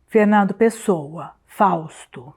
Fernando Pessoa, Fausto.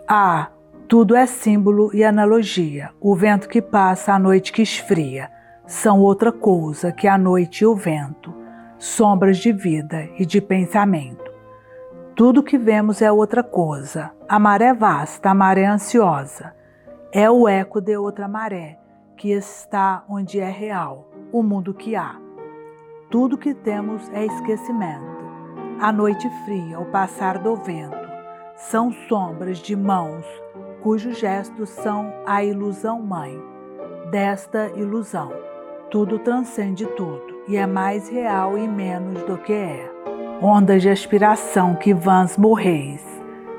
Ah, tudo é símbolo e analogia. O vento que passa, a noite que esfria, são outra coisa que a noite e o vento, sombras de vida e de pensamento. Tudo que vemos é outra coisa. A maré vasta, a maré ansiosa, é o eco de outra maré que está onde é real, o mundo que há. Tudo que temos é esquecimento. A noite fria, o passar do vento, são sombras de mãos cujos gestos são a ilusão mãe desta ilusão. Tudo transcende tudo e é mais real e menos do que é. Ondas de aspiração que vãs morreis,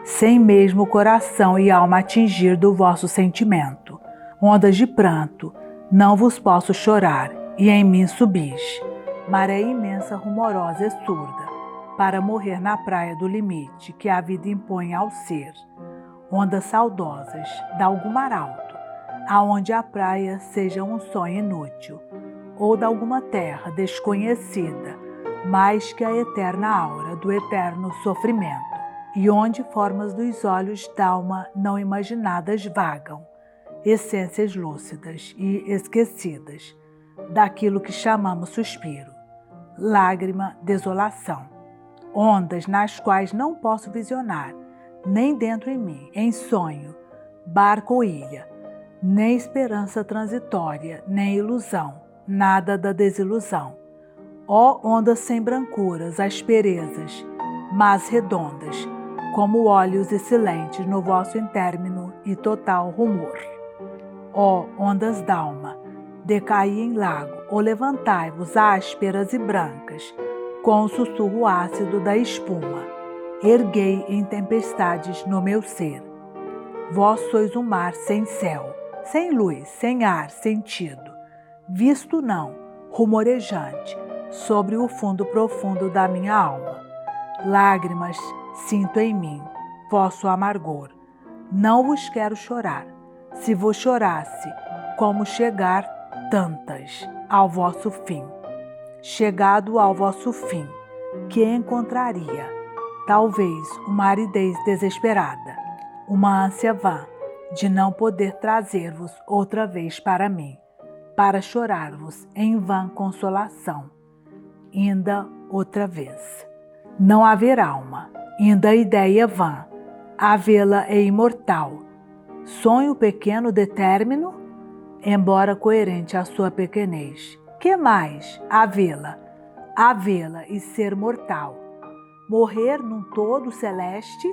sem mesmo coração e alma atingir do vosso sentimento. Ondas de pranto, não vos posso chorar, e em mim subis. Maré imensa, rumorosa e surda, para morrer na praia do limite que a vida impõe ao ser. Ondas saudosas, de algum mar alto, aonde a praia seja um sonho inútil, ou de alguma terra desconhecida, mais que a eterna aura do eterno sofrimento, e onde formas dos olhos d'alma não imaginadas vagam, essências lúcidas e esquecidas, daquilo que chamamos suspiro, lágrima, desolação. Ondas nas quais não posso visionar, nem dentro em mim, em sonho, barco ou ilha, nem esperança transitória, nem ilusão, nada da desilusão. Ó ondas sem brancuras, asperezas, mas redondas, como olhos excelentes no vosso intérmino e total rumor. Ó ondas d'alma, decaí em lago, ou levantai-vos ásperas e brancas, com o sussurro ácido da espuma, erguei em tempestades no meu ser. Vós sois um mar sem céu, sem luz, sem ar, sentido, visto não, rumorejante, sobre o fundo profundo da minha alma. Lágrimas sinto em mim, vosso amargor. Não vos quero chorar. Se vos chorasse, como chegar tantas ao vosso fim. Chegado ao vosso fim, que encontraria, talvez, uma aridez desesperada, uma ânsia vã de não poder trazer-vos outra vez para mim, para chorar-vos em vã consolação, ainda outra vez. Não haver alma, ainda ideia vã, havê-la é imortal, sonho pequeno de término, embora coerente à sua pequenez. Que mais? Havê-la e ser mortal. Morrer num todo celeste?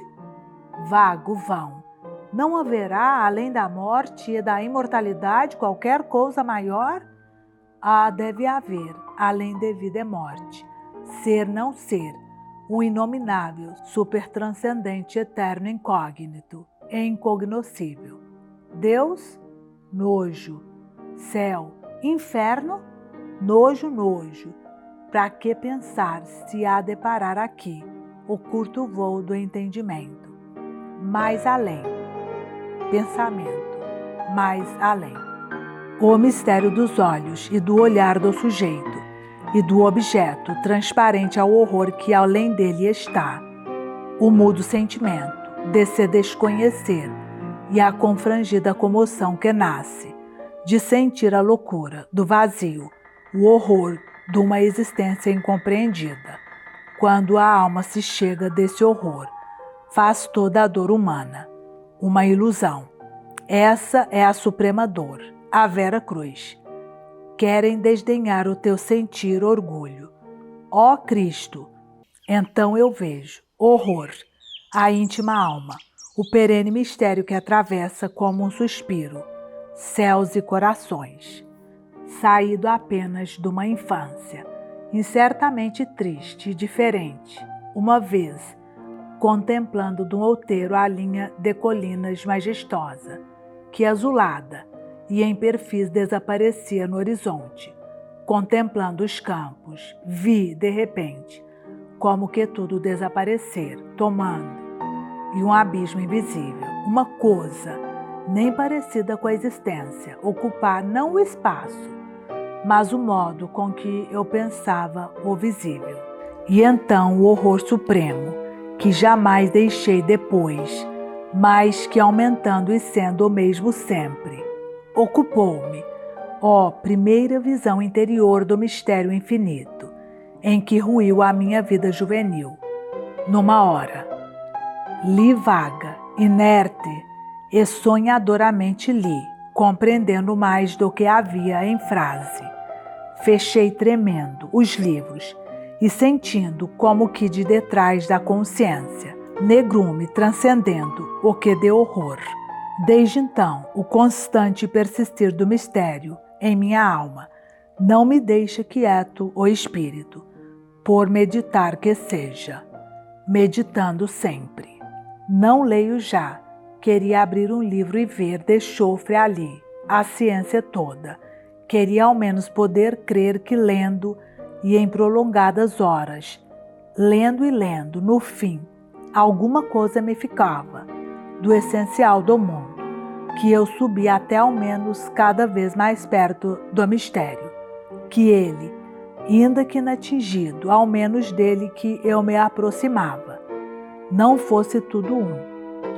Vago, vão. Não haverá, além da morte e da imortalidade, qualquer coisa maior? Ah, deve haver, além de vida e morte. Ser não ser, um inominável, supertranscendente, eterno, incógnito e incognoscível. Deus? Nojo. Céu? Inferno? Nojo, nojo. Para que pensar se há de parar aqui o curto voo do entendimento? Mais além. Pensamento. Mais além. O mistério dos olhos e do olhar do sujeito e do objeto transparente ao horror que além dele está. o mudo sentimento de se desconhecer e a confrangida comoção que nasce de sentir a loucura do vazio, o horror de uma existência incompreendida. Quando a alma se chega desse horror, faz toda a dor humana uma ilusão. Essa é a suprema dor, a vera cruz. Querem desdenhar o teu sentir orgulho. Ó Cristo, então eu vejo horror, a íntima alma, o perene mistério que atravessa como um suspiro céus e corações, saído apenas de uma infância, incertamente triste e diferente, uma vez contemplando de um outeiro a linha de colinas majestosa, que azulada e em perfis desaparecia no horizonte. Contemplando os campos, vi, de repente, como que tudo desaparecer, tomando, e um abismo invisível, uma coisa nem parecida com a existência, ocupar não o espaço, mas o modo com que eu pensava o visível. E então o horror supremo, que jamais deixei depois, mas que aumentando e sendo o mesmo sempre, ocupou-me, ó primeira visão interior do mistério infinito, em que ruiu a minha vida juvenil. Numa hora, li vaga, inerte e sonhadoramente li, compreendendo mais do que havia em frase. Fechei tremendo os livros e sentindo como que de detrás da consciência, negrume transcendendo o que de horror. Desde então, o constante persistir do mistério em minha alma não me deixa quieto o espírito, por meditar que seja, meditando sempre. Não leio já, queria abrir um livro e ver de chofre ali a ciência toda. Queria ao menos poder crer que lendo e em prolongadas horas, lendo e lendo, no fim, alguma coisa me ficava do essencial do mundo, que eu subia até ao menos cada vez mais perto do mistério, que ele, ainda que inatingido, ao menos dele que eu me aproximava, não fosse tudo um,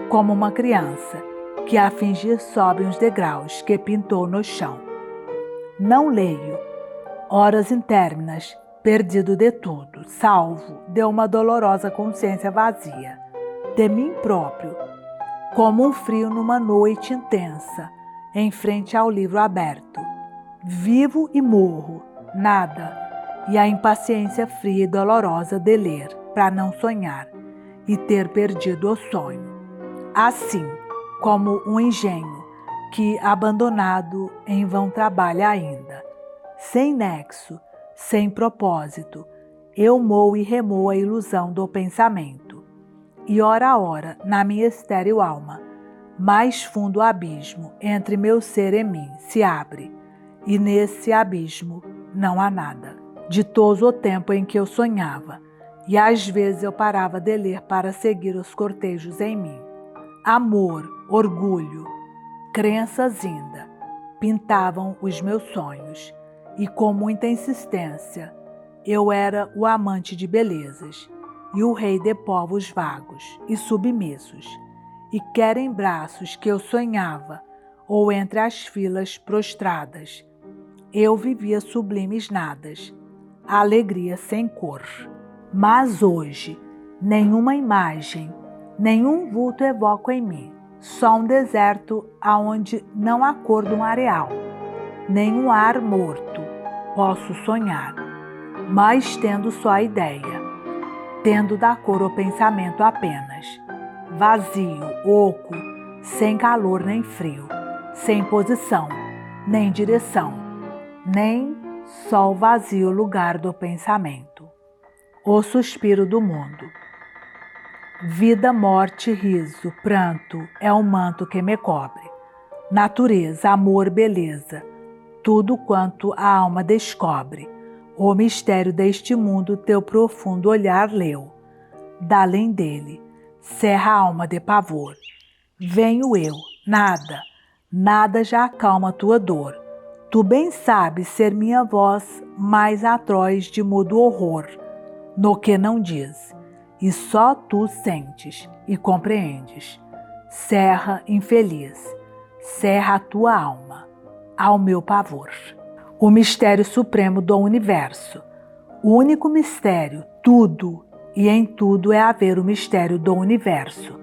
como uma criança que a fingir sobe uns degraus que pintou no chão. Não leio, horas intérminas, perdido de tudo, salvo de uma dolorosa consciência vazia, de mim próprio, como um frio numa noite intensa, em frente ao livro aberto. Vivo e morro, nada, e a impaciência fria e dolorosa de ler, para não sonhar, e ter perdido o sonho. Assim, como um engenho que, abandonado, em vão trabalha ainda. Sem nexo, sem propósito, eu moo e remoo a ilusão do pensamento. E ora a ora, na minha estéril alma, mais fundo abismo entre meu ser e mim se abre, e nesse abismo não há nada. Ditoso o tempo em que eu sonhava, e às vezes eu parava de ler para seguir os cortejos em mim. Amor, orgulho, crenças ainda, pintavam os meus sonhos, e com muita insistência, eu era o amante de belezas, e o rei de povos vagos e submissos, e quer em braços que eu sonhava, ou entre as filas prostradas, eu vivia sublimes nadas, a alegria sem cor. Mas hoje, nenhuma imagem, nenhum vulto evoco em mim, só um deserto aonde não há cor de um areal, nenhum ar morto posso sonhar, mas tendo só a ideia, tendo da cor o pensamento apenas, vazio, oco, sem calor nem frio, sem posição, nem direção, nem só o vazio lugar do pensamento, o suspiro do mundo. Vida, morte, riso, pranto é o manto que me cobre. Natureza, amor, beleza, tudo quanto a alma descobre. O mistério deste mundo teu profundo olhar leu. D'além dele, cerra a alma de pavor. Venho eu, nada, nada já acalma tua dor. Tu bem sabes ser minha voz mais atroz de mudo horror, no que não diz. e só tu sentes e compreendes. Cerra infeliz, cerra a tua alma ao meu pavor. O mistério supremo do universo. O único mistério, tudo e em tudo é haver o mistério do universo.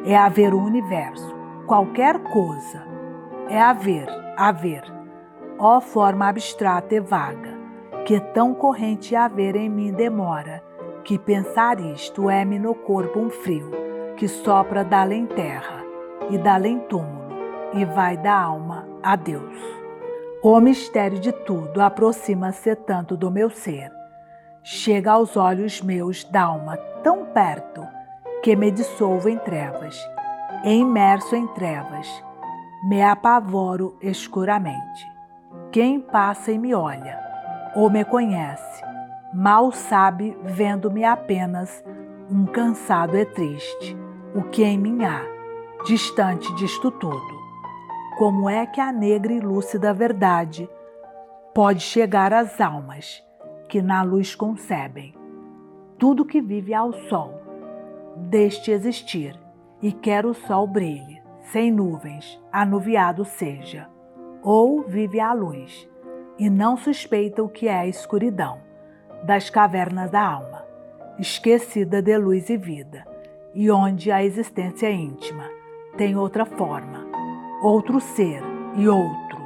É haver o universo, qualquer coisa. É haver. Ó forma abstrata e vaga, que tão corrente haver em mim demora, que pensar isto é-me no corpo um frio, que sopra da além terra e da além túmulo, e vai da alma a Deus. O mistério de tudo aproxima-se tanto do meu ser, chega aos olhos meus d'alma tão perto, que me dissolvo em trevas, e imerso em trevas, me apavoro escuramente. Quem passa e me olha, ou me conhece, mal sabe, vendo-me apenas um cansado e triste, o que em mim há, distante disto tudo. Como é que a negra e lúcida verdade pode chegar às almas que na luz concebem? Tudo que vive ao sol, deste existir, e quer o sol brilhe, sem nuvens, anuviado seja, ou vive à luz, e não suspeita o que é a escuridão das cavernas da alma, esquecida de luz e vida, e onde a existência íntima tem outra forma, outro ser e outro.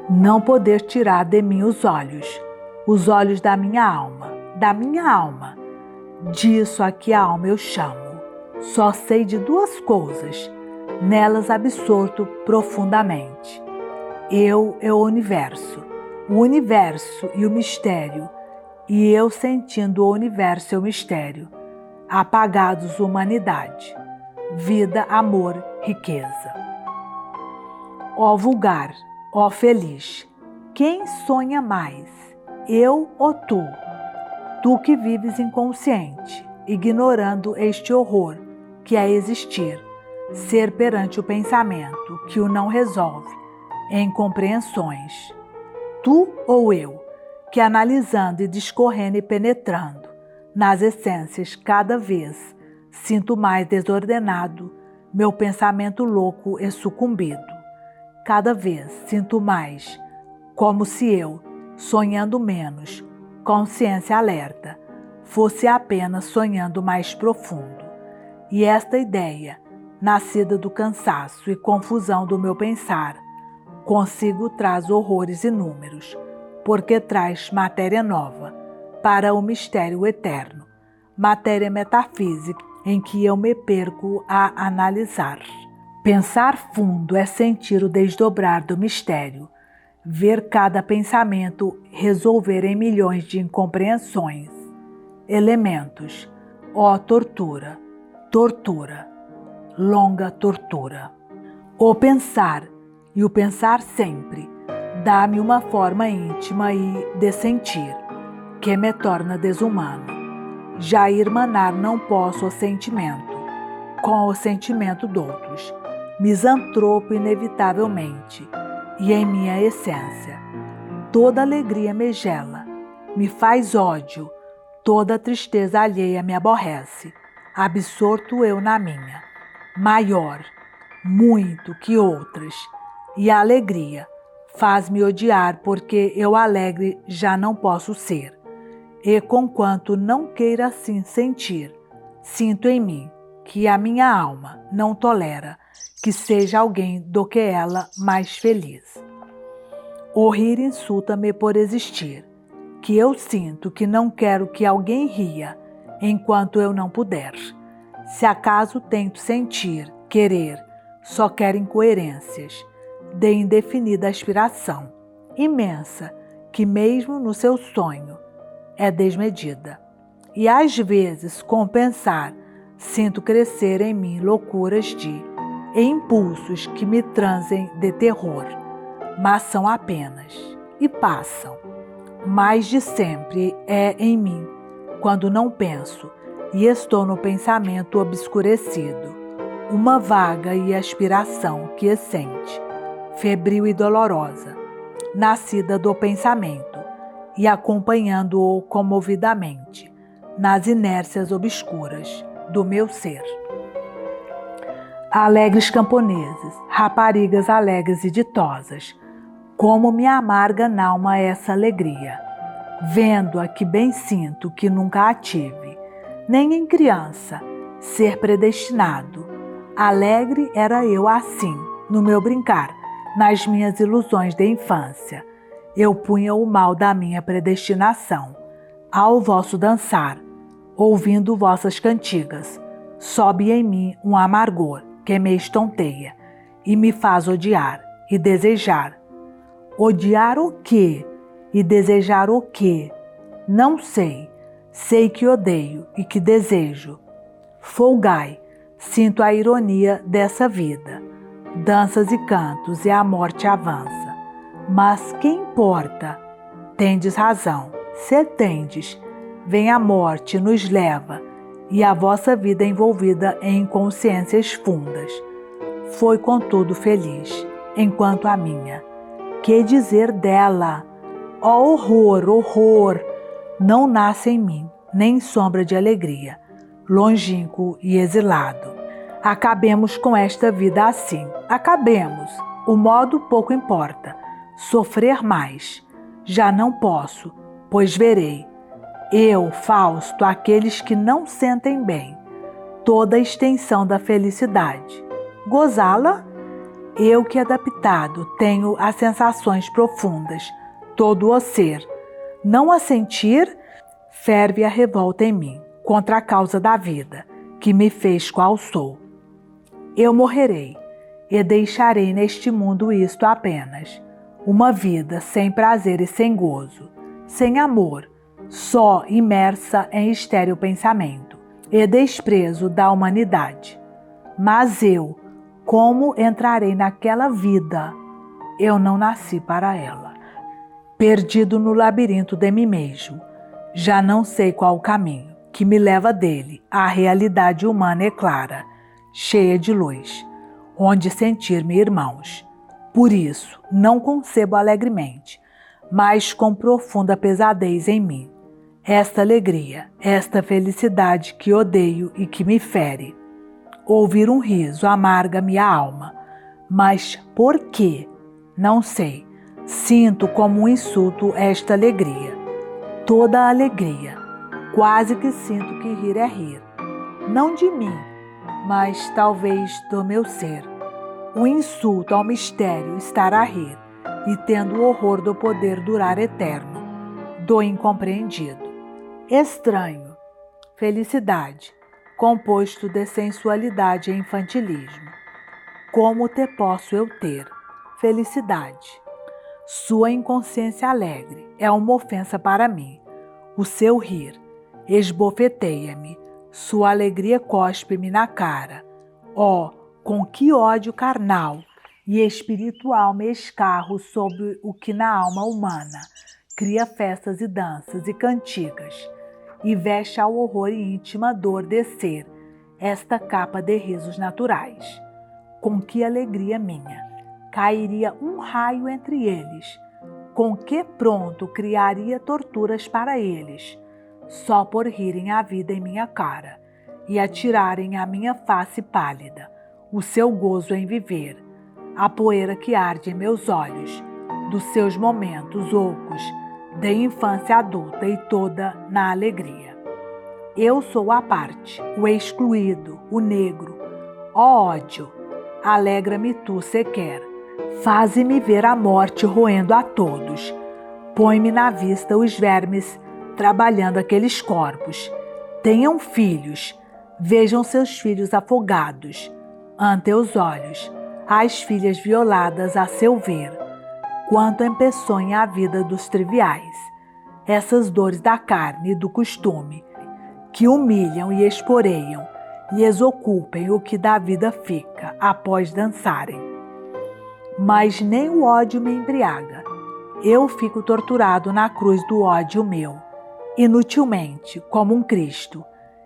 Não poder tirar de mim os olhos da minha alma, disso a que a alma eu chamo. Só sei de duas coisas, nelas absorto profundamente. Eu é o universo e o mistério, e eu sentindo o universo e o mistério, apagados humanidade, vida, amor, riqueza. Ó vulgar, ó feliz, quem sonha mais, eu ou tu? Tu que vives inconsciente, ignorando este horror que é existir, ser perante o pensamento que o não resolve em compreensões. Tu ou eu, que analisando e discorrendo e penetrando nas essências cada vez sinto mais desordenado meu pensamento louco e sucumbido. Cada vez sinto mais, como se eu, sonhando menos, consciência alerta, fosse apenas sonhando mais profundo. E esta ideia, nascida do cansaço e confusão do meu pensar, consigo traz horrores inúmeros, porque traz matéria nova para o mistério eterno, matéria metafísica em que eu me perco a analisar. Pensar fundo é sentir o desdobrar do mistério, ver cada pensamento resolver em milhões de incompreensões, elementos, ó tortura, longa tortura. O pensar, e o pensar sempre, dá-me uma forma íntima e de sentir, que me torna desumano. Já irmanar não posso o sentimento, com o sentimento d'outros, misantropo inevitavelmente, e em minha essência. Toda alegria me gela, me faz ódio, toda tristeza alheia me aborrece, absorto eu na minha, maior, muito que outras, e a alegria faz-me odiar porque eu alegre já não posso ser, e conquanto não queira assim sentir, sinto em mim que a minha alma não tolera que seja alguém do que ela mais feliz. O rir insulta-me por existir, que eu sinto que não quero que alguém ria enquanto eu não puder. Se acaso tento sentir, querer, só quero incoerências, de indefinida aspiração, imensa, que mesmo no seu sonho é desmedida. E às vezes, com pensar, sinto crescer em mim loucuras e impulsos que me trazem de terror, mas são apenas, e passam. Mais de sempre é em mim, quando não penso, e estou no pensamento obscurecido, uma vaga e aspiração que sente, febril e dolorosa, nascida do pensamento, e acompanhando-o comovidamente, nas inércias obscuras do meu ser. Alegres camponeses, raparigas alegres e ditosas, como me amarga n'alma essa alegria, vendo-a que bem sinto que nunca a tive, nem em criança, ser predestinado. Alegre era eu assim, no meu brincar, nas minhas ilusões de infância. Eu punha o mal da minha predestinação ao vosso dançar, ouvindo vossas cantigas. Sobe em mim um amargor que me estonteia e me faz odiar e desejar. Odiar o quê? E desejar o quê? Não sei. Sei que odeio e que desejo. Folgai, sinto a ironia dessa vida. Danças e cantos e a morte avança. Mas que importa? Tendes razão. Se tendes, vem a morte, nos leva, e a vossa vida envolvida em inconsciências fundas. Foi contudo feliz, enquanto a minha. Que dizer dela? Ó horror, horror! Não nasce em mim, nem sombra de alegria, longínquo e exilado. Acabemos com esta vida assim. Acabemos. O modo pouco importa. Sofrer mais. Já não posso, pois verei. Eu, Fausto, aqueles que não sentem bem toda a extensão da felicidade. Gozá-la? Eu que adaptado tenho as sensações profundas, todo o ser. Não a sentir, ferve a revolta em mim contra a causa da vida, que me fez qual sou. Eu morrerei e deixarei neste mundo isto apenas, uma vida sem prazer e sem gozo, sem amor, só imersa em estéril pensamento e desprezo da humanidade. Mas eu, como entrarei naquela vida? Eu não nasci para ela. Perdido no labirinto de mim mesmo, já não sei qual o caminho que me leva dele à realidade humana e clara, cheia de luz, onde sentir-me irmãos. Por isso, não concebo alegremente, mas com profunda pesadez em mim, esta alegria, esta felicidade que odeio e que me fere. Ouvir um riso amarga minha alma, mas por quê? Não sei. Sinto como um insulto esta alegria. Toda a alegria. Quase que sinto que rir é rir. Não de mim, mas talvez do meu ser. Um insulto ao mistério estar a rir e tendo o horror do poder durar eterno, do incompreendido. Estranho. Felicidade, composto de sensualidade e infantilismo. Como te posso eu ter? Felicidade. Sua inconsciência alegre é uma ofensa para mim. O seu rir esbofeteia-me. Sua alegria cospe-me na cara. Oh, com que ódio carnal e espiritual me escarro sobre o que na alma humana cria festas e danças e cantigas, e veste ao horror e íntima dor descer esta capa de risos naturais. Com que alegria minha cairia um raio entre eles, com que pronto criaria torturas para eles, só por rirem a vida em minha cara e atirarem à minha face pálida o seu gozo em viver, a poeira que arde em meus olhos, dos seus momentos ocos de infância adulta e toda na alegria. Eu sou a parte, o excluído, o negro. Ó ódio, alegra-me tu sequer. Faze-me ver a morte roendo a todos. Põe-me na vista os vermes trabalhando aqueles corpos. Tenham filhos, vejam seus filhos afogados. Ante os olhos, as filhas violadas a seu ver. Quanto empeçonha a vida dos triviais. Essas dores da carne e do costume, que humilham e esporeiam, lhes ocupem o que da vida fica após dançarem. Mas nem o ódio me embriaga. Eu fico torturado na cruz do ódio meu, inutilmente, como um Cristo,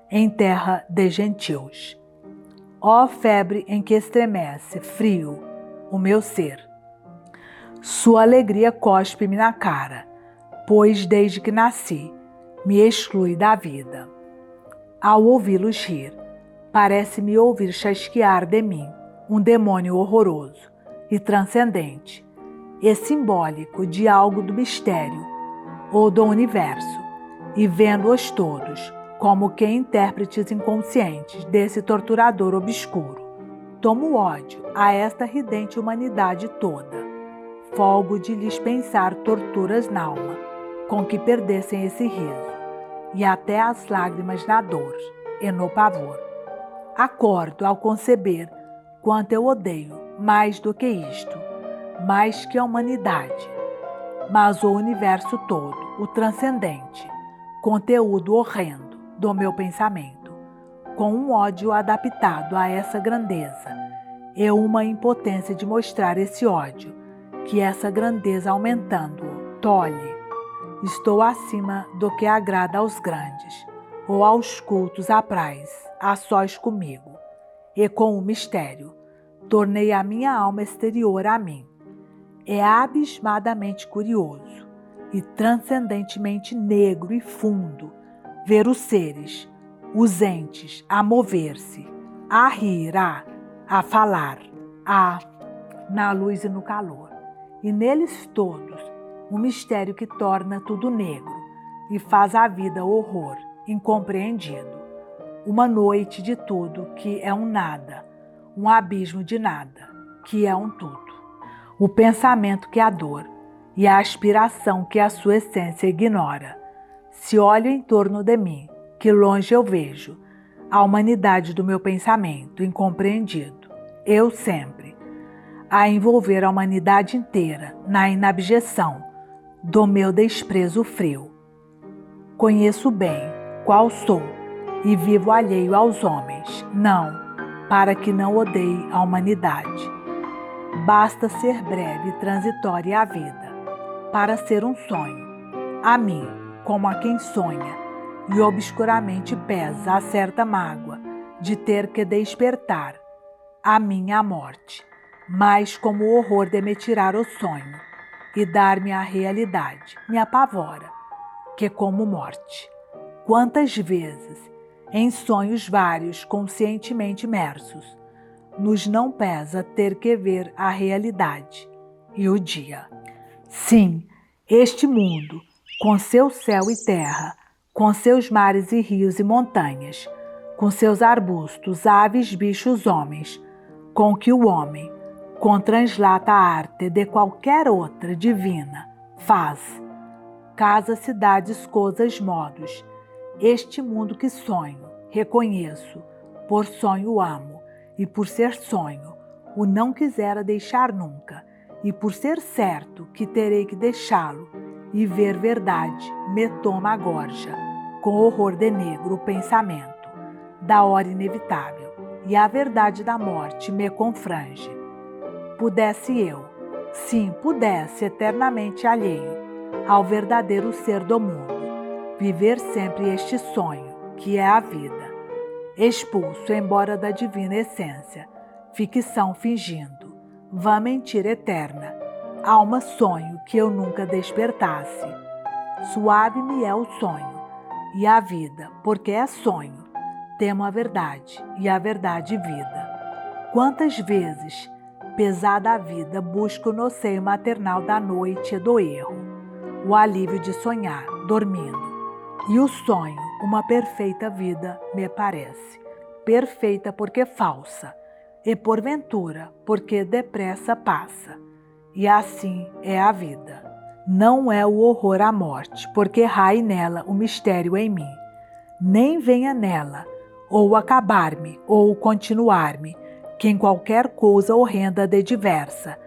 em terra de gentios. Ó febre em que estremece, frio, o meu ser. Sua alegria cospe-me na cara, pois desde que nasci, me exclui da vida. ao ouvi-los rir. Parece-me ouvir chasquear de mim um demônio horroroso e transcendente e simbólico de algo do mistério ou do universo, e vendo-os todos como que intérpretes inconscientes desse torturador obscuro. Tomo ódio a esta ridente humanidade toda. Folgo de lhes pensar torturas n'alma, com que perdessem esse riso, e até as lágrimas na dor e no pavor. Acordo ao conceber quanto eu odeio mais do que isto, mais que a humanidade, mas o universo todo, o transcendente, conteúdo horrendo do meu pensamento, com um ódio adaptado a essa grandeza e uma impotência de mostrar esse ódio, que essa grandeza aumentando-o tolhe. Estou acima do que agrada aos grandes, ou aos cultos apraz, a sós comigo, e com o mistério, tornei a minha alma exterior a mim. É abismadamente curioso e transcendentemente negro e fundo ver os seres, os entes, a mover-se, a rir, a falar, na luz e no calor, e neles todos um mistério que torna tudo negro e faz a vida horror incompreendido, uma noite de tudo que é um nada, um abismo de nada, que é um tudo. O pensamento que a dor e a aspiração que a sua essência ignora. Se olho em torno de mim, que longe eu vejo a humanidade do meu pensamento incompreendido, eu sempre, a envolver a humanidade inteira na inabjeção do meu desprezo frio. Conheço bem qual sou e vivo alheio aos homens, não, para que não odeie a humanidade. Basta ser breve e transitória a vida, para ser um sonho, a mim, como a quem sonha, e obscuramente pesa a certa mágoa de ter que despertar, a mim a morte, mas como o horror de me tirar o sonho e dar-me a realidade, me apavora, que como morte. Quantas vezes, em sonhos vários conscientemente imersos, nos não pesa ter que ver a realidade e o dia. Sim, este mundo, com seu céu e terra, com seus mares e rios e montanhas, com seus arbustos, aves, bichos, homens, com que o homem, com translata a arte de qualquer outra divina, faz. Casa, cidades, coisas, modos. Este mundo que sonho, reconheço, por sonho amo, e por ser sonho, o não quisera deixar nunca, e por ser certo que terei que deixá-lo, e ver verdade, me toma a gorja, com horror de negro o pensamento, da hora inevitável, e a verdade da morte me confrange. Pudesse eu, sim, pudesse eternamente alheio ao verdadeiro ser do mundo, viver sempre este sonho, que é a vida, expulso embora da divina essência, ficção fingindo, vã mentira eterna, alma sonho que eu nunca despertasse. Suave me é o sonho, e a vida, porque é sonho, temo a verdade, e a verdade vida. Quantas vezes, pesada a vida, busco no seio maternal da noite e do erro, o alívio de sonhar, dormindo, e o sonho, uma perfeita vida, me parece. Perfeita porque falsa, e porventura porque depressa passa. E assim é a vida. Não é o horror à morte, porque raie nela o mistério em mim. Nem venha nela, ou acabar-me, ou continuar-me, que em qualquer coisa horrenda de diversa,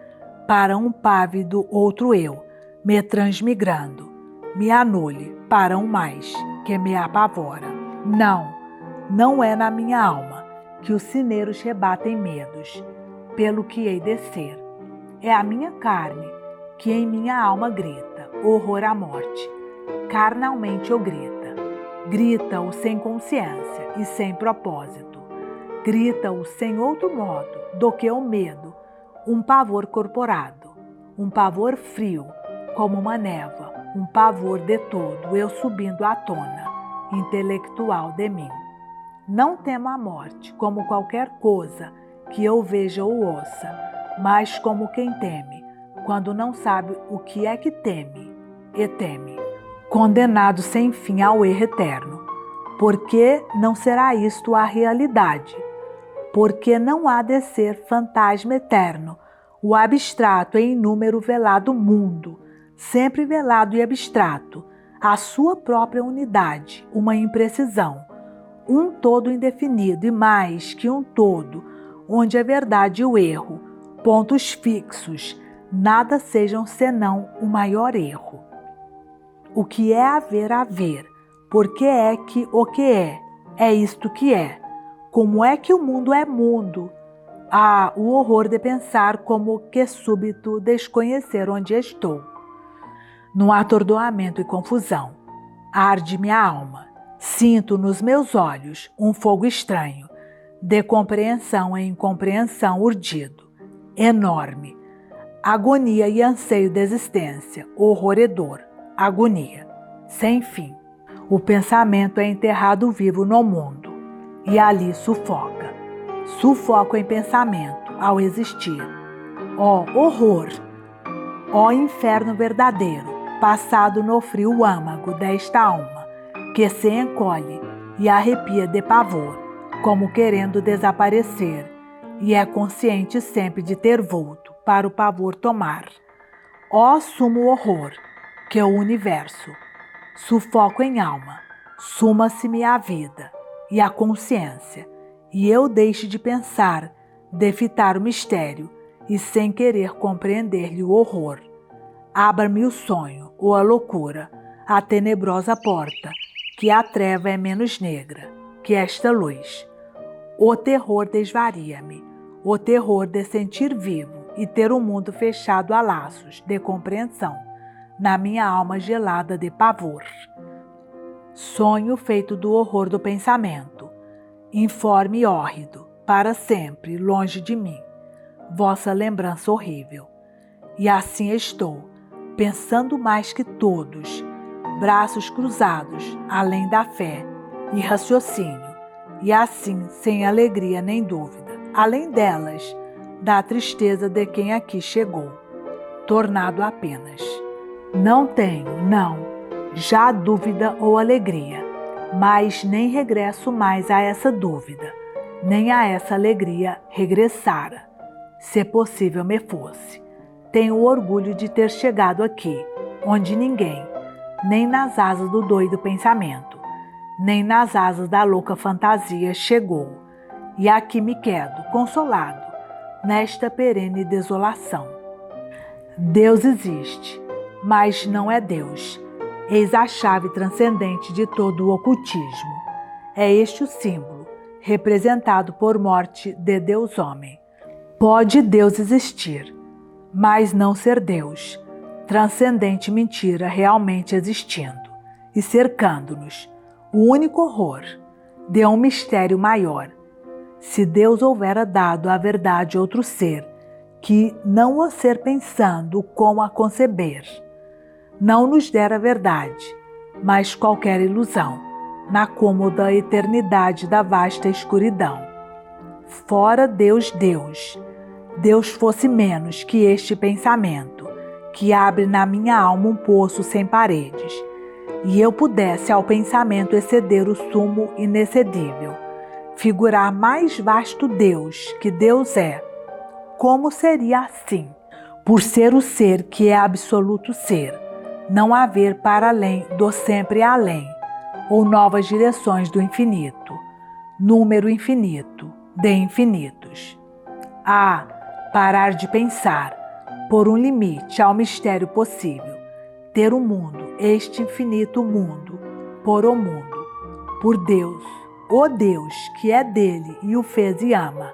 para um pávido outro eu, me transmigrando, me anule para um mais, que me apavora. Não é na minha alma que os sineiros rebatem medos, pelo que hei de ser. É a minha carne que em minha alma grita, horror à morte. Carnalmente eu grita-o sem consciência e sem propósito. Grita-o sem outro modo do que o medo, um pavor corporado, um pavor frio, como uma névoa, um pavor de todo eu subindo à tona, intelectual de mim. Não temo a morte como qualquer coisa que eu veja ou ouça, mas como quem teme, quando não sabe o que é que teme, e teme, condenado sem fim ao erro eterno. Porque não será isto a realidade? Porque não há de ser fantasma eterno, o abstrato e inúmero velado mundo, sempre velado e abstrato, a sua própria unidade, uma imprecisão, um todo indefinido e mais que um todo, onde a verdade e o erro, pontos fixos, nada sejam senão o maior erro. O que é haver, porque é que o que é isto que é. Como é que o mundo é mundo? Ah, o horror de pensar como que súbito desconhecer onde estou. Num atordoamento e confusão, arde minha alma. Sinto nos meus olhos um fogo estranho, de compreensão em incompreensão urdido, enorme. Agonia e anseio de existência, horror e dor, agonia, sem fim. O pensamento é enterrado vivo no mundo, e ali sufoca. Sufoco em pensamento, ao existir. Ó horror! Ó inferno verdadeiro, passado no frio âmago desta alma, que se encolhe e arrepia de pavor, como querendo desaparecer, e é consciente sempre de ter vulto para o pavor tomar. Ó sumo horror, que o universo, sufoco em alma, suma-se-me a vida e a consciência, e eu deixo de pensar, de fitar o mistério, e sem querer compreender-lhe o horror. Abra-me o sonho, ou a loucura, a tenebrosa porta, que a treva é menos negra que esta luz. O terror desvaria-me, o terror de sentir vivo e ter o mundo fechado a laços de compreensão, na minha alma gelada de pavor. Sonho feito do horror do pensamento, informe e hórrido, para sempre longe de mim, vossa lembrança horrível. E assim estou, pensando mais que todos, braços cruzados, além da fé e raciocínio, e assim sem alegria nem dúvida, além delas, da tristeza de quem aqui chegou, tornado apenas. Não tenho, não, já dúvida ou alegria, mas nem regresso mais a essa dúvida, nem a essa alegria regressara, se possível me fosse. Tenho o orgulho de ter chegado aqui, onde ninguém, nem nas asas do doido pensamento, nem nas asas da louca fantasia chegou, e aqui me quedo, consolado, nesta perene desolação. Deus existe, mas não é Deus. Eis a chave transcendente de todo o ocultismo. É este o símbolo, representado por morte de Deus-homem. Pode Deus existir, mas não ser Deus, transcendente mentira realmente existindo e cercando-nos, o único horror de um mistério maior. Se Deus houvera dado à verdade outro ser, que não o ser pensando como a conceber, não nos dera a verdade, mas qualquer ilusão, na cômoda eternidade da vasta escuridão. Fora Deus, Deus fosse menos que este pensamento, que abre na minha alma um poço sem paredes, e eu pudesse ao pensamento exceder o sumo inexcedível, figurar mais vasto Deus que Deus é. Como seria assim? Por ser o ser que é absoluto ser, não haver para além do sempre além, ou novas direções do infinito, número infinito de infinitos. Ah, parar de pensar, pôr um limite ao mistério possível, ter o mundo, este infinito mundo, pôr o mundo, por Deus, o Deus que é dele e o fez e ama,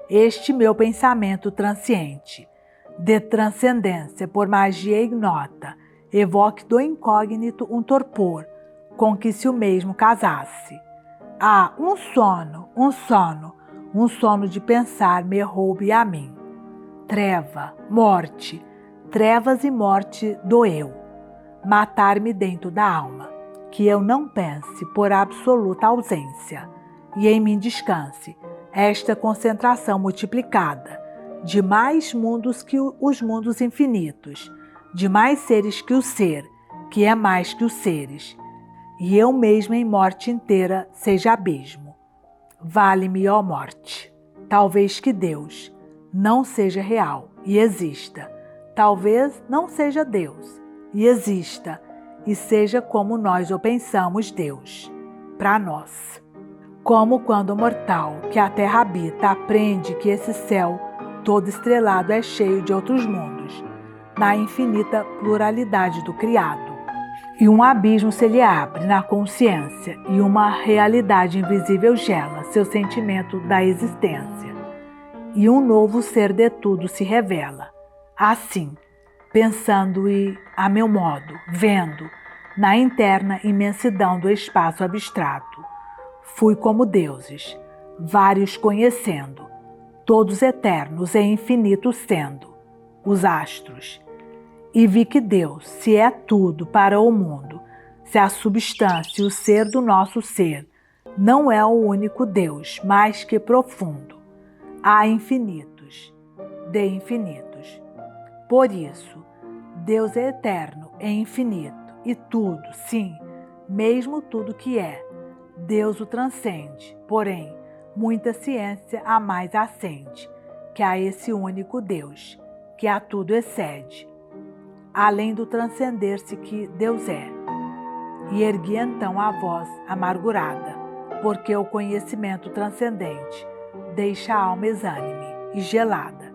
este meu pensamento transciente, de transcendência por magia ignota, evoque do incógnito um torpor, com que se o mesmo casasse. Ah, um sono de pensar me roube a mim. Treva, morte, trevas e morte do eu, matar-me dentro da alma, que eu não pense por absoluta ausência, e em mim descanse esta concentração multiplicada, de mais mundos que os mundos infinitos, de mais seres que o ser, que é mais que os seres, e eu mesmo em morte inteira seja abismo. Vale-me, ó morte, talvez que Deus não seja real e exista, talvez não seja Deus e exista, e seja como nós o pensamos Deus, para nós. Como quando o mortal que a terra habita aprende que esse céu todo estrelado é cheio de outros mundos, na infinita pluralidade do criado. E um abismo se lhe abre na consciência e uma realidade invisível gela seu sentimento da existência. E um novo ser de tudo se revela. Assim, pensando e, a meu modo, vendo, na interna imensidão do espaço abstrato, fui como deuses, vários conhecendo, todos eternos e infinitos sendo, os astros. E vi que Deus, se é tudo para o mundo, se a substância e o ser do nosso ser, não é o único Deus, mais que profundo. Há infinitos, de infinitos. Por isso, Deus é eterno e infinito, e tudo, sim, mesmo tudo que é, Deus o transcende, porém, muita ciência a mais acende, que a esse único Deus, que a tudo excede, além do transcender-se que Deus é. E ergui então a voz amargurada, porque o conhecimento transcendente deixa a alma exânime e gelada,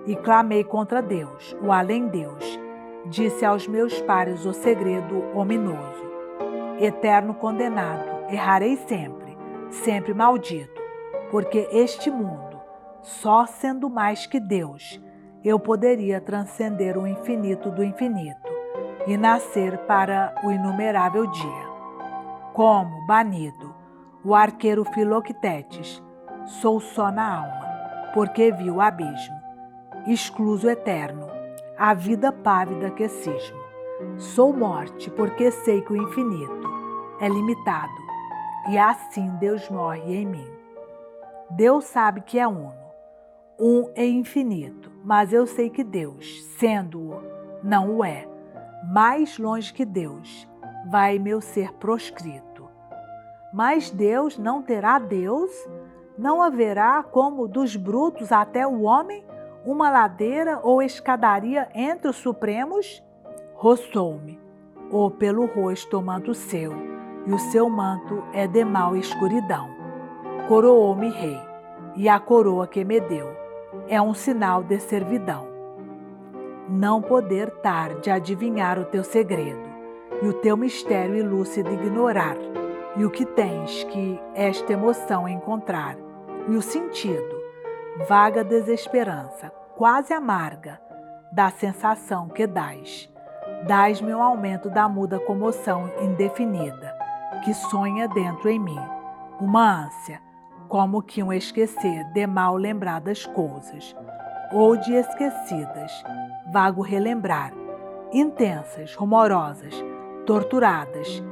e clamei contra Deus, o além-Deus, disse aos meus pares o segredo ominoso. Eterno condenado, errarei sempre, sempre maldito, porque este mundo, só sendo mais que Deus, eu poderia transcender o infinito do infinito e nascer para o inumerável dia. Como, banido, o arqueiro Filoctetes, sou só na alma, porque vi o abismo, excluso eterno, a vida pávida que cismo. Sou morte, porque sei que o infinito é limitado, e assim Deus morre em mim. Deus sabe que é uno, um e infinito, mas eu sei que Deus, sendo-o, não o é. Mais longe que Deus, vai meu ser proscrito. Mas Deus não terá Deus? Não haverá, como dos brutos até o homem, uma ladeira ou escadaria entre os supremos? Roçou-me, ou pelo rosto o manto seu, e o seu manto é de mal escuridão. Coroou-me rei, e a coroa que me deu é um sinal de servidão. Não poder tarde adivinhar o teu segredo, e o teu mistério ilúcido ignorar, e o que tens que esta emoção encontrar, e o sentido, vaga desesperança, quase amarga, da sensação que dás. Dás-me um aumento da muda comoção indefinida, que sonha dentro em mim, uma ânsia, como que um esquecer de mal lembradas coisas, ou de esquecidas, vago relembrar, intensas, rumorosas, torturadas,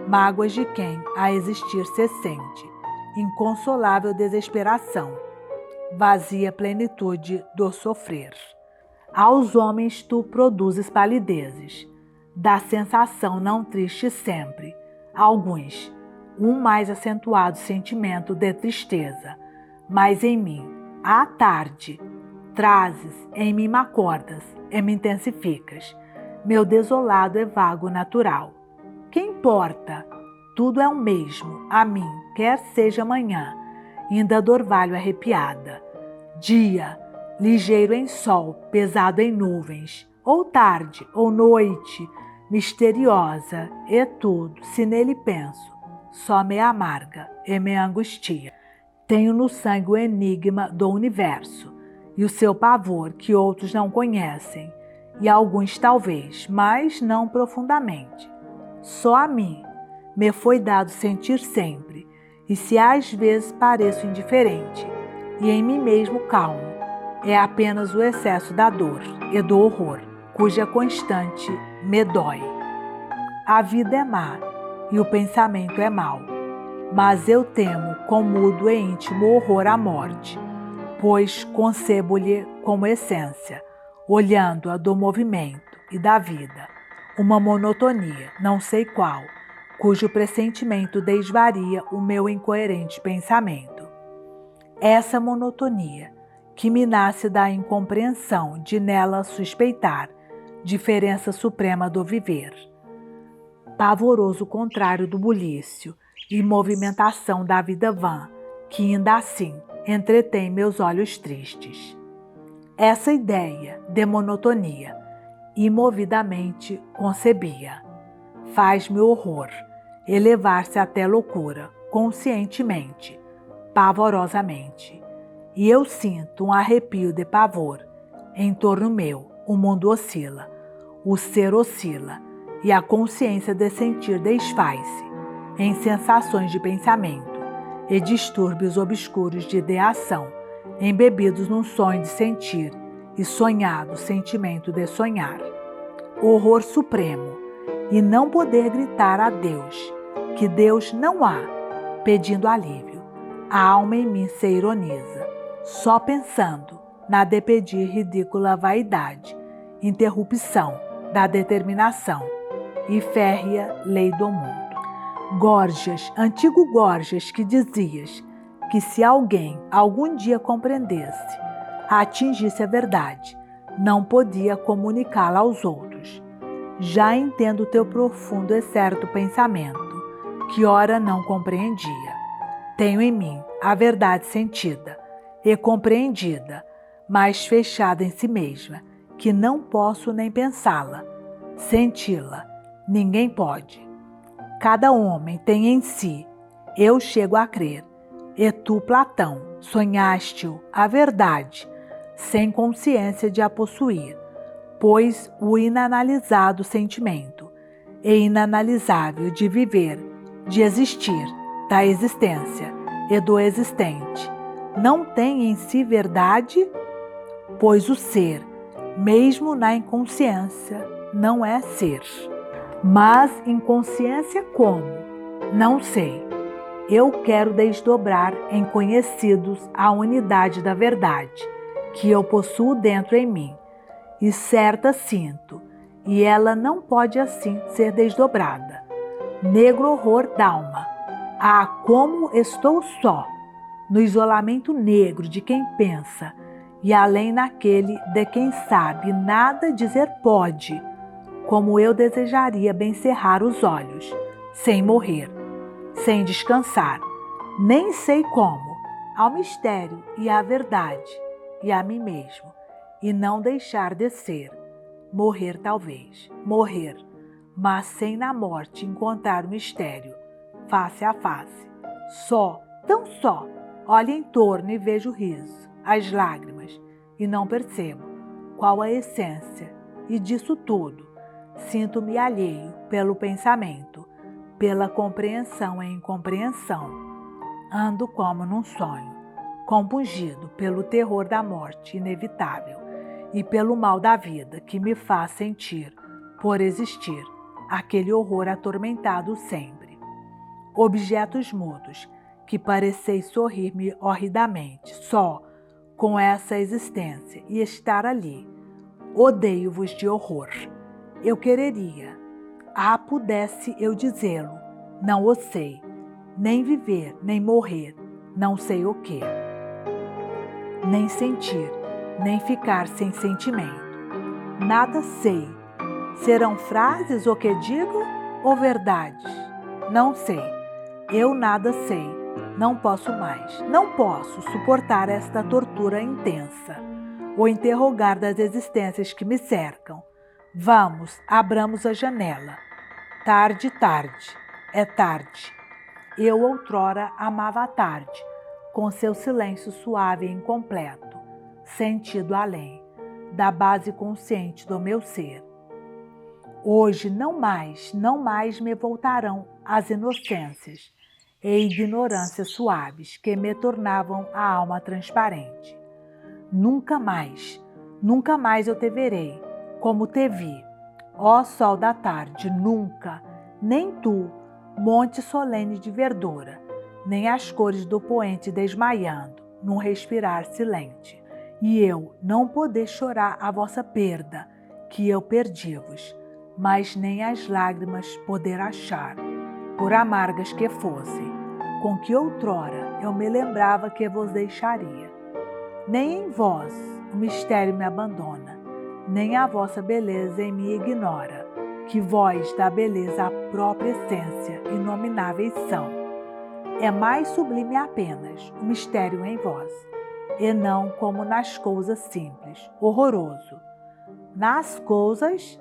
mágoas de quem a existir se sente, inconsolável desesperação, vazia plenitude do sofrer. Aos homens tu produzes palidezes, da sensação não triste sempre, alguns, um mais acentuado sentimento de tristeza, mas em mim, à tarde, trazes, em mim me acordas e me intensificas, meu desolado é vago natural. Que importa? Tudo é o mesmo, a mim, quer seja manhã, ainda dorvalho arrepiada, dia, ligeiro em sol, pesado em nuvens, ou tarde, ou noite, misteriosa, e tudo, se nele penso, só me amarga e me angustia. Tenho no sangue o enigma do universo, e o seu pavor que outros não conhecem, e alguns talvez, mas não profundamente. Só a mim me foi dado sentir sempre, e se às vezes pareço indiferente, e em mim mesmo calmo, é apenas o excesso da dor e do horror, cuja constante me dói. A vida é má, e o pensamento é mau. mas eu temo com mudo e íntimo horror a morte, pois concebo-lhe como essência, olhando-a do movimento e da vida, uma monotonia, não sei qual, cujo pressentimento desvaria o meu incoerente pensamento. Essa monotonia, que me nasce da incompreensão de nela suspeitar diferença suprema do viver, pavoroso contrário do bulício e movimentação da vida vã, que ainda assim entretém meus olhos tristes. Essa ideia de monotonia, imovidamente concebia, faz-me horror, elevar-se até loucura, conscientemente, pavorosamente. E eu sinto um arrepio de pavor. Em torno meu, o mundo oscila, o ser oscila, e a consciência de sentir desfaz-se em sensações de pensamento e distúrbios obscuros de ideação, embebidos num sonho de sentir e sonhado sentimento de sonhar. Horror supremo, e não poder gritar a Deus, que Deus não há, pedindo alívio. A alma em mim se ironiza, só pensando na de pedir ridícula vaidade, interrupção da determinação e férrea lei do mundo. Gorgias, antigo Gorgias, que dizias que se alguém algum dia compreendesse, atingisse a verdade, não podia comunicá-la aos outros. Já entendo teu profundo e certo pensamento, que ora não compreendia. Tenho em mim a verdade sentida e compreendida, mas fechada em si mesma, que não posso nem pensá-la. Senti-la, ninguém pode. Cada homem tem em si, eu chego a crer, e tu, Platão, sonhaste-o, a verdade, sem consciência de a possuir, pois o inanalisado sentimento é inanalisável de viver, de existir, da existência e do existente. Não tem em si verdade, pois o ser, mesmo na inconsciência, não é ser. Mas inconsciência como? Não sei. Eu quero desdobrar em conhecidos a unidade da verdade, que eu possuo dentro em mim, e certa sinto, e ela não pode assim ser desdobrada. Negro horror d'alma, ah, como estou só, no isolamento negro de quem pensa, e além naquele de quem sabe nada dizer pode, como eu desejaria bem cerrar os olhos, sem morrer, sem descansar, nem sei como, ao mistério e à verdade, e a mim mesmo, e não deixar de ser, morrer talvez, morrer, mas sem na morte encontrar o mistério, face a face, só, tão só, olho em torno e vejo o riso, as lágrimas, e não percebo qual a essência, e disso tudo, sinto-me alheio pelo pensamento, pela compreensão e incompreensão. Ando como num sonho, compungido pelo terror da morte inevitável e pelo mal da vida que me faz sentir, por existir, aquele horror atormentado sempre. Objetos mudos, que pareceis sorrir-me horridamente, só com essa existência e estar ali. Odeio-vos de horror. Eu quereria, pudesse eu dizê-lo, não o sei, nem viver, nem morrer, não sei o que, nem sentir, nem ficar sem sentimento. Nada sei. Serão frases o que digo ou verdades? Não sei. Eu nada sei. Não posso mais. Não posso suportar esta tortura intensa. O interrogar das existências que me cercam. Vamos, abramos a janela. Tarde, tarde. É tarde. Eu outrora amava a tarde, com seu silêncio suave e incompleto, sentido além da base consciente do meu ser. Hoje não mais me voltarão as inocências e ignorâncias suaves que me tornavam a alma transparente. Nunca mais eu te verei como te vi, ó sol da tarde, nunca, nem tu, monte solene de verdura, nem as cores do poente desmaiando, num respirar silente. E eu não poder chorar a vossa perda, que eu perdi-vos, mas nem as lágrimas poder achar, por amargas que fossem, com que outrora eu me lembrava que vos deixaria. Nem em vós o mistério me abandona, nem a vossa beleza em mim ignora, que vós da beleza a própria essência inomináveis são. É mais sublime apenas o mistério em vós, e não como nas coisas simples, horroroso. Nas coisas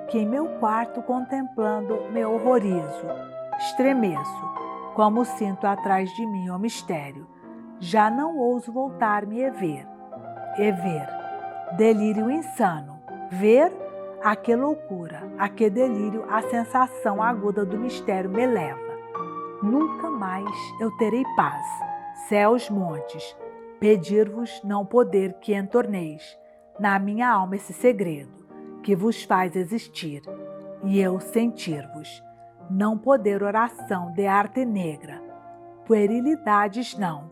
que em meu quarto contemplando me horrorizo, estremeço, como sinto atrás de mim o mistério. Já não ouso voltar-me e ver, delírio insano, ver a que loucura, a que delírio a sensação aguda do mistério me leva. Nunca mais eu terei paz, céus, montes, pedir-vos não poder que entorneis na minha alma esse segredo que vos faz existir, e eu sentir-vos, não poder oração de arte negra, puerilidades não,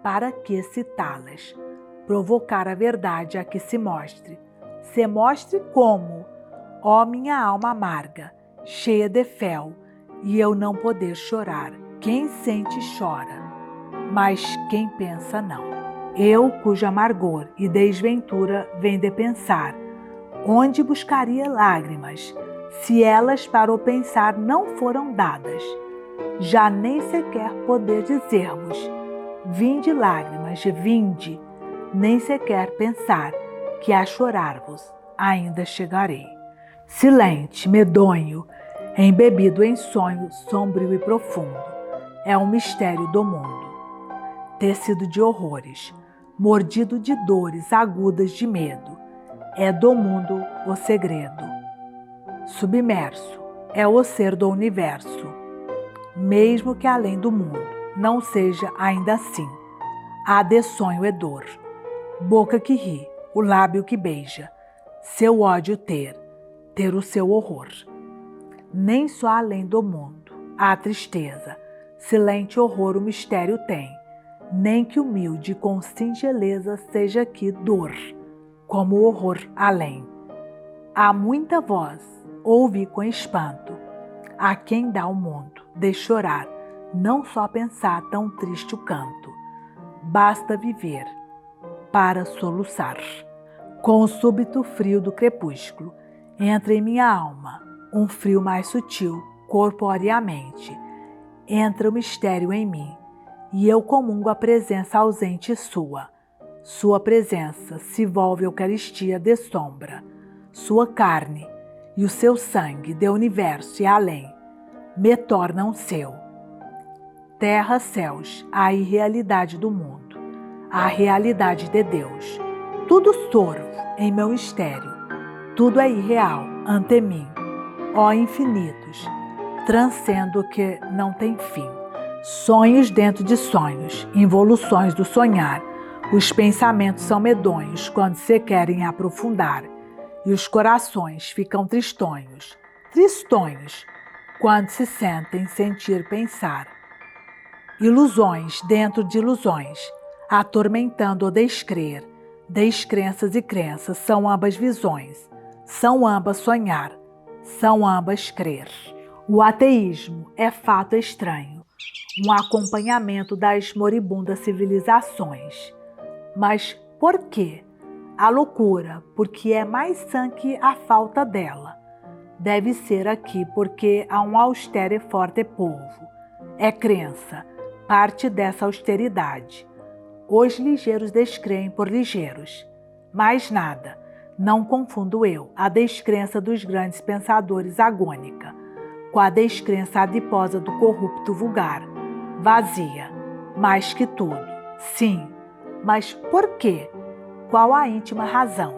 para que citá-las, provocar a verdade a que se mostre como, ó minha alma amarga, cheia de fel, e eu não poder chorar. Quem sente chora, mas quem pensa não. Eu, cujo amargor e desventura vem de pensar, onde buscaria lágrimas, se elas para o pensar não foram dadas? Já nem sequer poder dizer-vos, vinde lágrimas, vinde, nem sequer pensar que a chorar-vos ainda chegarei. Silente, medonho, embebido em sonho sombrio e profundo, é um mistério do mundo, tecido de horrores, mordido de dores agudas de medo, é do mundo o segredo. Submerso, é o ser do universo, mesmo que além do mundo não seja ainda assim. Há de sonho e dor, boca que ri, o lábio que beija, seu ódio ter o seu horror. Nem só além do mundo há tristeza, silente horror o mistério tem, nem que humilde com singeleza seja aqui dor, como o horror além. Há muita voz, ouvi com espanto, a quem dá o mundo de chorar, não só pensar tão triste o canto, basta viver para soluçar. Com o súbito frio do crepúsculo, entra em minha alma um frio mais sutil, corporeamente. Entra o mistério em mim, e eu comungo a presença ausente sua. Sua presença se volve eucaristia de sombra, sua carne e o seu sangue de universo e além me tornam seu. Terra, céus, a irrealidade do mundo, a realidade de Deus. Tudo sorvo em meu mistério, tudo é irreal ante mim. Ó infinitos, transcendo o que não tem fim. Sonhos dentro de sonhos, involuções do sonhar. Os pensamentos são medonhos quando se querem aprofundar, e os corações ficam tristonhos, quando se sentem sentir pensar. Ilusões dentro de ilusões, atormentando o descrer. Descrenças e crenças são ambas visões, são ambas sonhar, são ambas crer. O ateísmo é fato estranho, um acompanhamento das moribundas civilizações. Mas por quê? A loucura, porque é mais sã que a falta dela. Deve ser aqui porque há um austero e forte povo. É crença, parte dessa austeridade. Os ligeiros descreem por ligeiros. Mais nada, não confundo eu a descrença dos grandes pensadores agônica com a descrença adiposa do corrupto vulgar, vazia, mais que tudo. Sim, mas por quê? Qual a íntima razão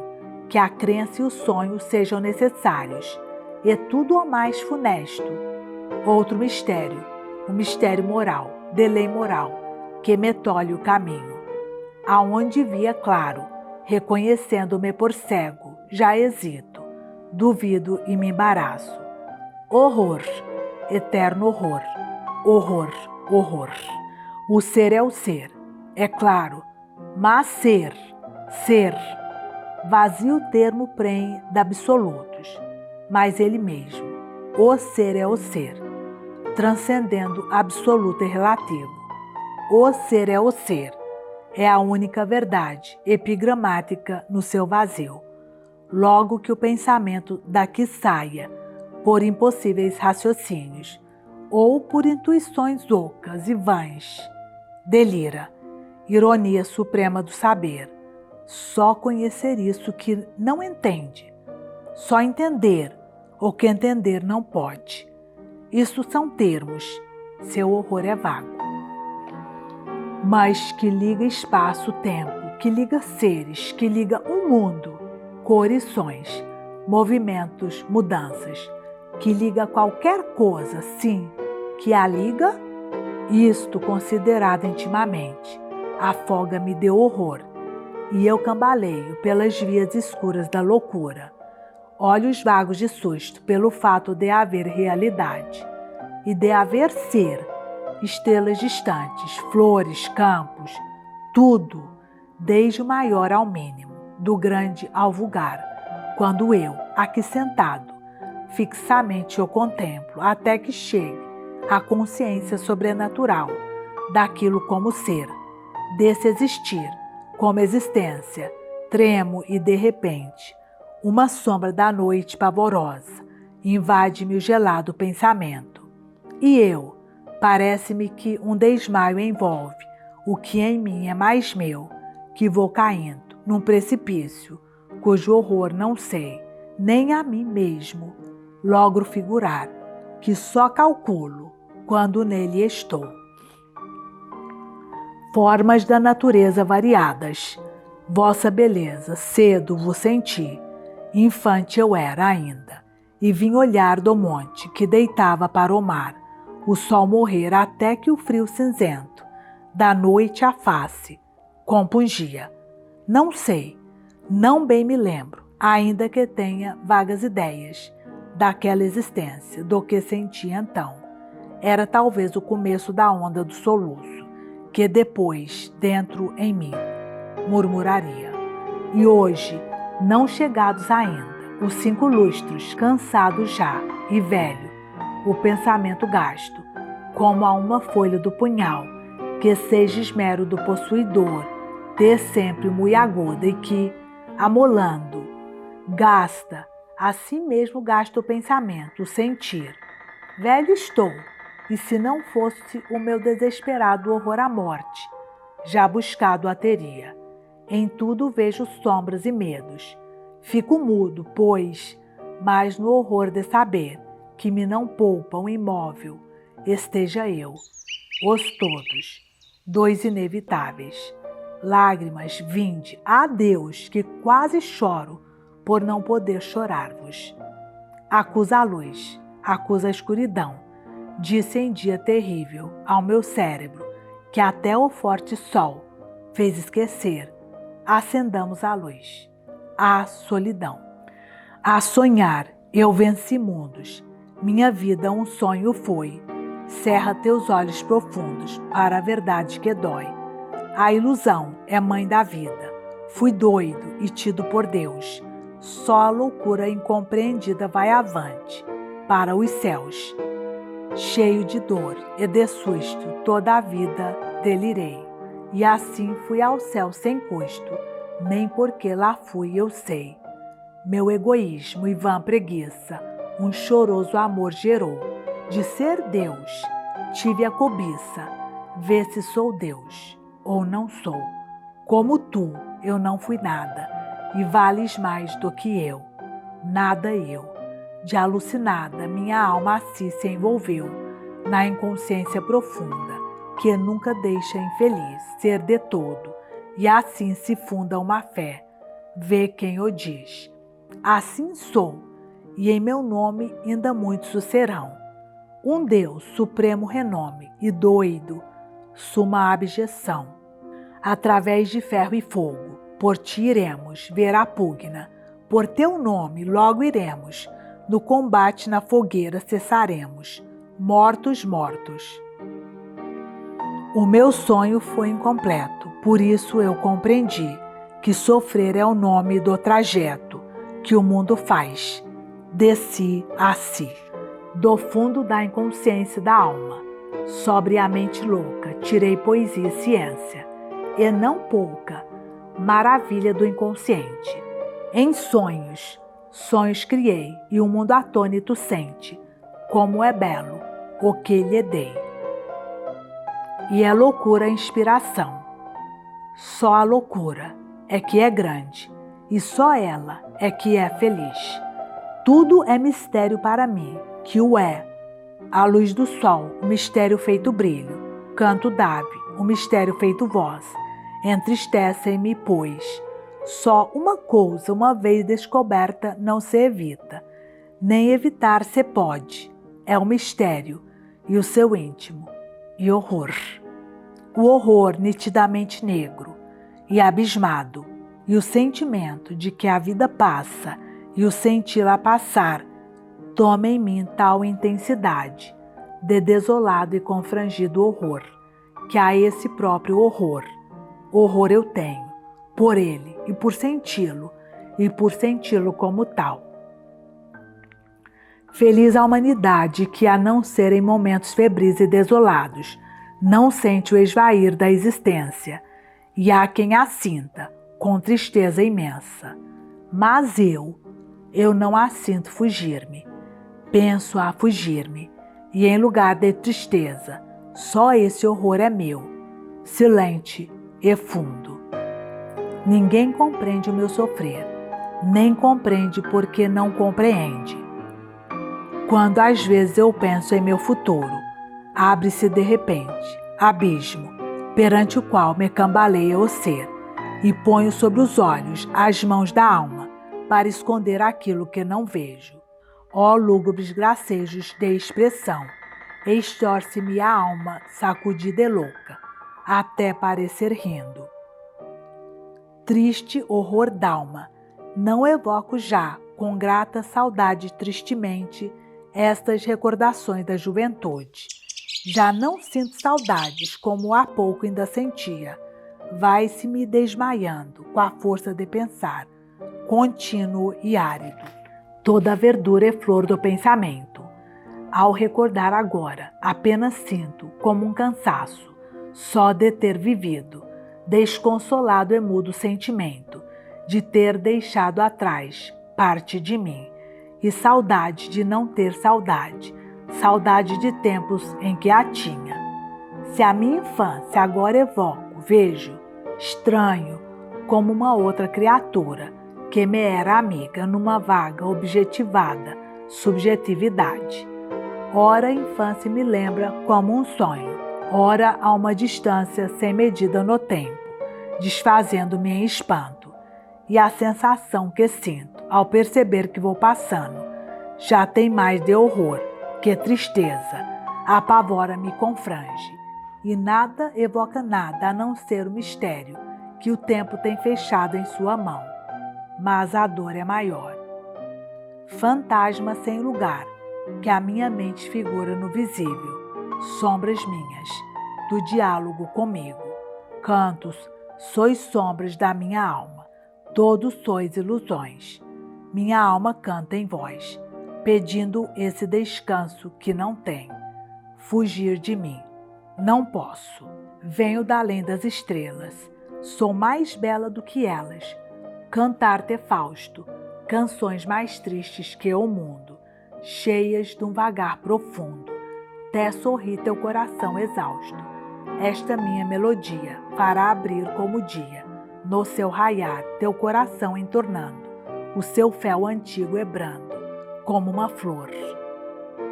que a crença e o sonho sejam necessários, e tudo o mais funesto? Outro mistério, o mistério moral, de lei moral, que me tolhe o caminho. Aonde via claro, reconhecendo-me por cego, já hesito, duvido e me embaraço. Horror, eterno horror, horror, horror. O ser é o ser, é claro, mas ser, vazio termo prenhe de absolutos, mas ele mesmo, o ser é o ser, transcendendo absoluto e relativo. O ser é o ser, é a única verdade epigramática no seu vazio. Logo que o pensamento daqui saia, por impossíveis raciocínios, ou por intuições ocas e vãs, delira, ironia suprema do saber, só conhecer isso que não entende, só entender o que entender não pode. Isso são termos, seu horror é vago. Mas que liga espaço-tempo, que liga seres, que liga um mundo, cores, sons, movimentos, mudanças, que liga qualquer coisa, sim, que a liga, isto considerado intimamente, afoga-me de horror, e eu cambaleio pelas vias escuras da loucura, olhos vagos de susto pelo fato de haver realidade, e de haver ser, estrelas distantes, flores, campos, tudo, desde o maior ao mínimo, do grande ao vulgar, quando eu, aqui sentado, fixamente o contemplo até que chegue a consciência sobrenatural daquilo como ser, desse existir como existência, tremo e de repente, uma sombra da noite pavorosa invade-me o gelado pensamento. E eu, parece-me que um desmaio envolve o que em mim é mais meu, que vou caindo num precipício, cujo horror não sei, nem a mim mesmo logro figurar, que só calculo quando nele estou. Formas da natureza variadas, vossa beleza, cedo vos senti, infante eu era ainda, e vim olhar do monte que deitava para o mar, o sol morrer até que o frio cinzento da noite a face compungia. Não sei, não bem me lembro, ainda que tenha vagas ideias daquela existência, do que senti então. Era talvez o começo da onda do soluço, que depois, dentro em mim, murmuraria. E hoje, não chegados ainda, os 5 lustros, cansados já e velho, o pensamento gasto, como a uma folha do punhal, que seja esmero do possuidor, ter sempre muito aguda e que, amolando, gasta, assim mesmo gasta o pensamento, o sentir. Velho estou, e se não fosse o meu desesperado horror à morte, já buscado a teria. Em tudo vejo sombras e medos. Fico mudo, pois, mas no horror de saber que me não poupam imóvel, esteja eu, os todos, 2 inevitáveis. Lágrimas, vinde, adeus, que quase choro por não poder chorar-vos. Acusa a luz, acusa a escuridão, disse em dia terrível ao meu cérebro, que até o forte sol fez esquecer. Acendamos a luz. A solidão. A sonhar, eu venci mundos. Minha vida um sonho foi. Cerra teus olhos profundos para a verdade que dói. A ilusão é mãe da vida. Fui doido e tido por Deus. Só a loucura incompreendida vai avante para os céus. Cheio de dor e de susto, toda a vida delirei. E assim fui ao céu sem custo, nem porque lá fui eu sei. Meu egoísmo e vã preguiça, um choroso amor gerou. De ser Deus, tive a cobiça, vê se sou Deus ou não sou. Como tu, eu não fui nada, e vales mais do que eu. Nada eu. De alucinada, minha alma assim se envolveu, na inconsciência profunda, que nunca deixa infeliz ser de todo, e assim se funda uma fé. Vê quem o diz. Assim sou, e em meu nome ainda muitos o serão. Um Deus, supremo renome, e doido, suma abjeção. Através de ferro e fogo, por ti iremos ver a pugna, por teu nome logo iremos, no combate na fogueira cessaremos, mortos, mortos. O meu sonho foi incompleto, por isso eu compreendi que sofrer é o nome do trajeto que o mundo faz de si a si. Do fundo da inconsciência da alma, sobriamente louca, tirei poesia e ciência, e não pouca maravilha do inconsciente. Em sonhos criei, e o mundo atônito sente como é belo o que lhe dei. E é loucura a inspiração. Só a loucura é que é grande, e só ela é que é feliz. Tudo é mistério para mim, que o é. A luz do sol, o mistério feito brilho. Canto d'ave, o mistério feito voz. Entristecem-me, pois só uma coisa, uma vez descoberta, não se evita, nem evitar se pode. É o mistério e o seu íntimo e horror. O horror nitidamente negro e abismado, e o sentimento de que a vida passa e o senti-la passar, toma em mim tal intensidade de desolado e confrangido horror, que a esse próprio horror eu tenho, por ele e por senti-lo como tal. Feliz a humanidade que, a não ser em momentos febris e desolados, não sente o esvair da existência, e há quem a sinta com tristeza imensa. Mas eu não a sinto fugir-me. Penso a fugir-me, e em lugar de tristeza, só esse horror é meu, silente e fundo. Ninguém compreende o meu sofrer, nem compreende porque não compreende. Quando às vezes eu penso em meu futuro, abre-se de repente abismo, perante o qual me cambaleia o ser, e ponho sobre os olhos as mãos da alma, para esconder aquilo que não vejo. Ó lúgubres gracejos de expressão, extorce-me a alma sacudida e louca, até parecer rindo. Triste horror d'alma, não evoco já, com grata saudade tristemente, estas recordações da juventude. Já não sinto saudades como há pouco ainda sentia. Vai-se-me desmaiando com a força de pensar, contínuo e árido. Toda a verdura e flor do pensamento. Ao recordar agora, apenas sinto como um cansaço, só de ter vivido, desconsolado e mudo sentimento, de ter deixado atrás parte de mim, e saudade de não ter saudade, saudade de tempos em que a tinha. Se a minha infância agora evoco, vejo, estranho, como uma outra criatura, que me era amiga numa vaga objetivada subjetividade. Ora a infância me lembra como um sonho, ora a uma distância sem medida no tempo, desfazendo-me em espanto, e a sensação que sinto ao perceber que vou passando já tem mais de horror que tristeza, apavora-me e confrange, e nada evoca nada a não ser o mistério que o tempo tem fechado em sua mão. Mas a dor é maior. Fantasma sem lugar, que a minha mente figura no visível, sombras minhas, do diálogo comigo. Cantos, sois sombras da minha alma, todos sois ilusões. Minha alma canta em vós, pedindo esse descanso que não tem. Fugir de mim, não posso. Venho da além das estrelas, sou mais bela do que elas. Cantar-te, Fausto, canções mais tristes que o mundo, cheias de um vagar profundo. Até sorri teu coração exausto. Esta minha melodia fará abrir como o dia, no seu raiar, teu coração entornando, o seu fel antigo hebrando, como uma flor,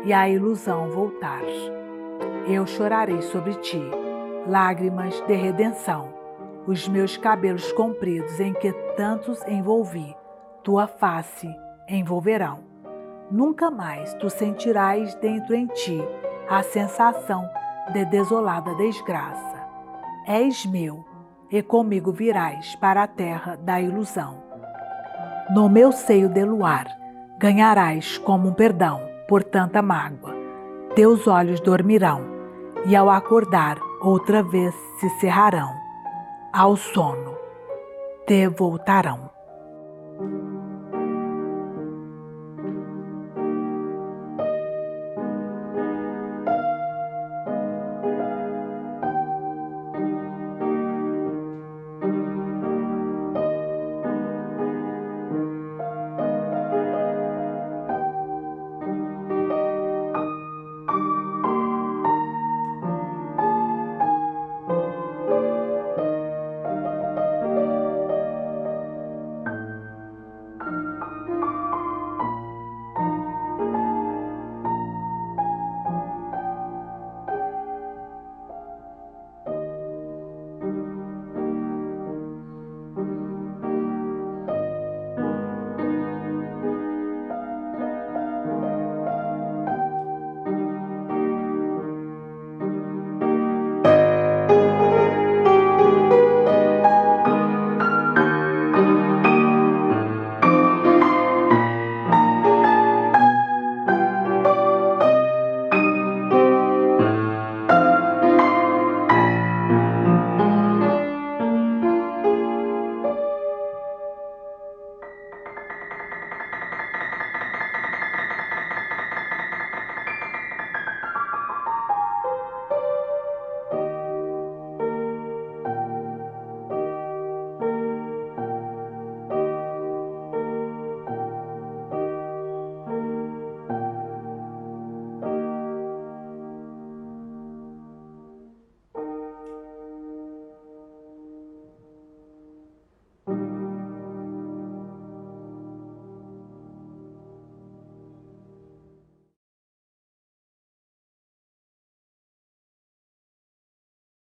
e a ilusão voltar. Eu chorarei sobre ti, lágrimas de redenção, os meus cabelos compridos em que tantos envolvi, tua face envolverão. Nunca mais tu sentirás dentro em ti a sensação de desolada desgraça. És meu, e comigo virás para a terra da ilusão. No meu seio de luar, ganharás como um perdão por tanta mágoa. Teus olhos dormirão, e ao acordar outra vez se cerrarão, ao sono te voltarão.